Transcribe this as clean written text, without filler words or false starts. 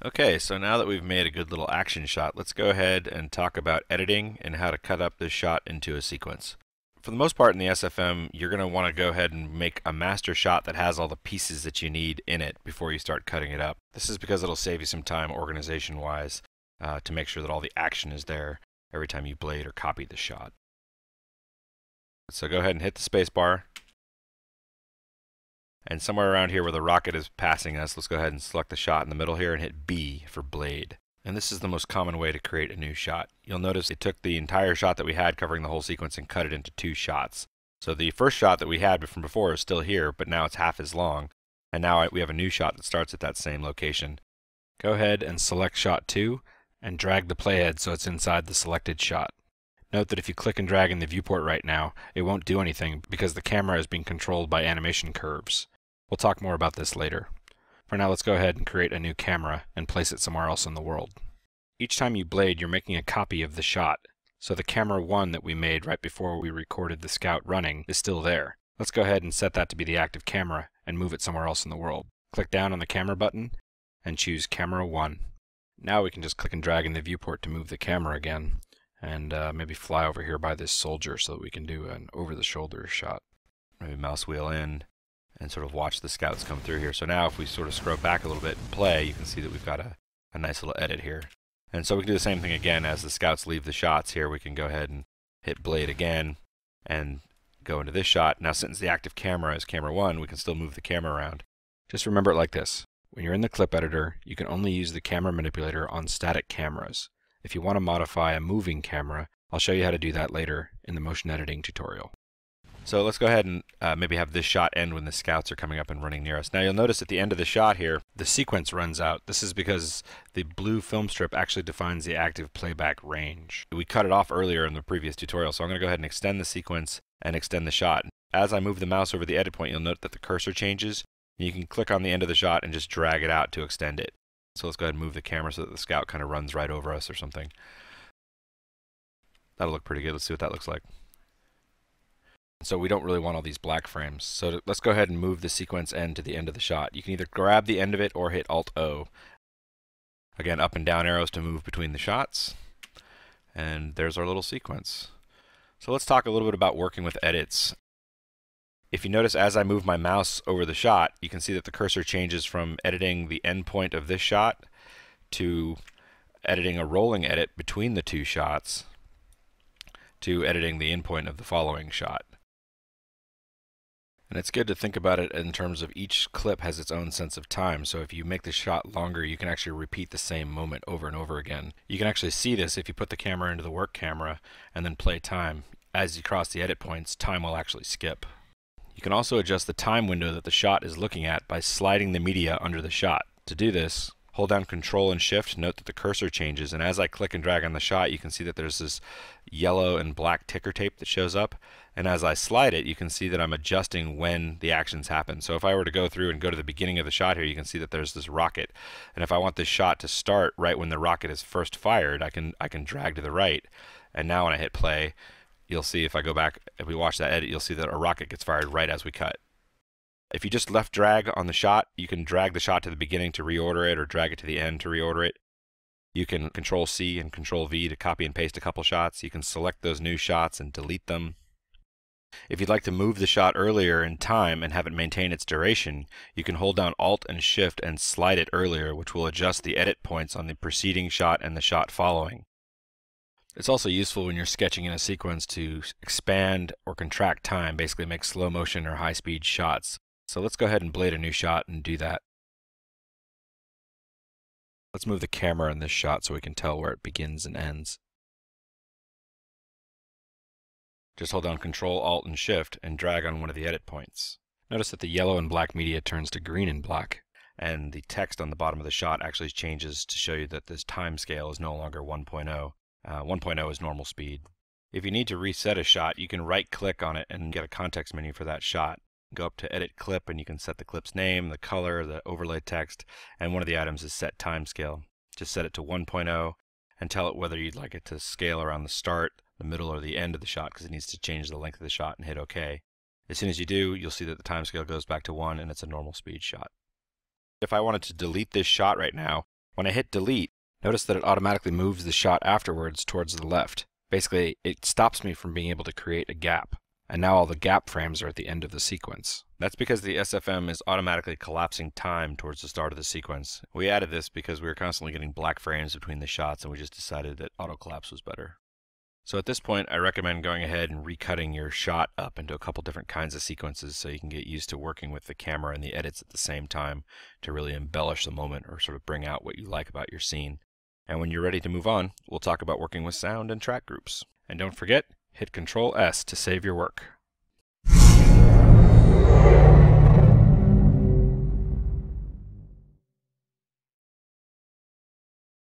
Okay, so now that we've made a good little action shot, let's go ahead and talk about editing and how to cut up this shot into a sequence. For the most part in the SFM, you're going to want to go ahead and make a master shot that has all the pieces that you need in it before you start cutting it up. This is because it'll save you some time organization-wise to make sure that all the action is there every time you blade or copy the shot. So go ahead and hit the space bar. And somewhere around here where the rocket is passing us, let's go ahead and select the shot in the middle here and hit B for blade. And this is the most common way to create a new shot. You'll notice it took the entire shot that we had covering the whole sequence and cut it into two shots. So the first shot that we had from before is still here, but now it's half as long. And now we have a new shot that starts at that same location. Go ahead and select shot 2 and drag the playhead so it's inside the selected shot. Note that if you click and drag in the viewport right now, it won't do anything because the camera is being controlled by animation curves. We'll talk more about this later. For now, let's go ahead and create a new camera and place it somewhere else in the world. Each time you blade, you're making a copy of the shot. So the camera 1 that we made right before we recorded the scout running is still there. Let's go ahead and set that to be the active camera and move it somewhere else in the world. Click down on the camera button and choose camera 1. Now we can just click and drag in the viewport to move the camera again and maybe fly over here by this soldier so that we can do an over-the-shoulder shot. Maybe mouse wheel in and sort of watch the scouts come through here. So now if we sort of scrub back a little bit and play, you can see that we've got a nice little edit here. And so we can do the same thing again as the scouts leave the shots here. We can go ahead and hit blade again and go into this shot. Now since the active camera is camera 1, we can still move the camera around. Just remember it like this. When you're in the clip editor, you can only use the camera manipulator on static cameras. If you want to modify a moving camera, I'll show you how to do that later in the motion editing tutorial. So let's go ahead and maybe have this shot end when the scouts are coming up and running near us. Now you'll notice at the end of the shot here, the sequence runs out. This is because the blue film strip actually defines the active playback range. We cut it off earlier in the previous tutorial, so I'm going to go ahead and extend the sequence and extend the shot. As I move the mouse over the edit point, you'll note that the cursor changes. And you can click on the end of the shot and just drag it out to extend it. So let's go ahead and move the camera so that the scout kind of runs right over us or something. That'll look pretty good. Let's see what that looks like. So we don't really want all these black frames. So let's go ahead and move the sequence end to the end of the shot. You can either grab the end of it or hit Alt-O. Again, up and down arrows to move between the shots. And there's our little sequence. So let's talk a little bit about working with edits. If you notice as I move my mouse over the shot, you can see that the cursor changes from editing the end point of this shot to editing a rolling edit between the two shots to editing the end point of the following shot. And it's good to think about it in terms of each clip has its own sense of time. So if you make the shot longer, you can actually repeat the same moment over and over again. You can actually see this if you put the camera into the work camera and then play time. As you cross the edit points, time will actually skip. You can also adjust the time window that the shot is looking at by sliding the media under the shot. To do this, hold down Control and Shift, note that the cursor changes, and as I click and drag on the shot, you can see that there's this yellow and black ticker tape that shows up. And as I slide it, you can see that I'm adjusting when the actions happen. So if I were to go through and go to the beginning of the shot here, you can see that there's this rocket. And if I want this shot to start right when the rocket is first fired, I can drag to the right. And now when I hit play, you'll see if I go back, if we watch that edit, you'll see that a rocket gets fired right as we cut. If you just left drag on the shot, you can drag the shot to the beginning to reorder it or drag it to the end to reorder it. You can Control C and Control V to copy and paste a couple shots. You can select those new shots and delete them. If you'd like to move the shot earlier in time and have it maintain its duration, you can hold down Alt and Shift and slide it earlier, which will adjust the edit points on the preceding shot and the shot following. It's also useful when you're sketching in a sequence to expand or contract time, basically make slow motion or high speed shots. So let's go ahead and blade a new shot and do that. Let's move the camera in this shot so we can tell where it begins and ends. Just hold down Control, Alt, and Shift and drag on one of the edit points. Notice that the yellow and black media turns to green and black, and the text on the bottom of the shot actually changes to show you that this time scale is no longer 1.0. 1.0 is normal speed. If you need to reset a shot, you can right-click on it and get a context menu for that shot. Go up to Edit Clip and you can set the clip's name, the color, the overlay text, and one of the items is Set Time Scale. Just set it to 1.0 and tell it whether you'd like it to scale around the start, the middle, or the end of the shot because it needs to change the length of the shot, and hit OK. As soon as you do, you'll see that the time scale goes back to 1 and it's a normal speed shot. If I wanted to delete this shot right now, When I hit delete, notice that it automatically moves the shot afterwards towards the left. Basically, it stops me from being able to create a gap. And now all the gap frames are at the end of the sequence. That's because the SFM is automatically collapsing time towards the start of the sequence. We added this because we were constantly getting black frames between the shots, and we just decided that auto collapse was better. So at this point, I recommend going ahead and recutting your shot up into a couple different kinds of sequences so you can get used to working with the camera and the edits at the same time to really embellish the moment or sort of bring out what you like about your scene. And when you're ready to move on, we'll talk about working with sound and track groups. And don't forget, hit Control S to save your work.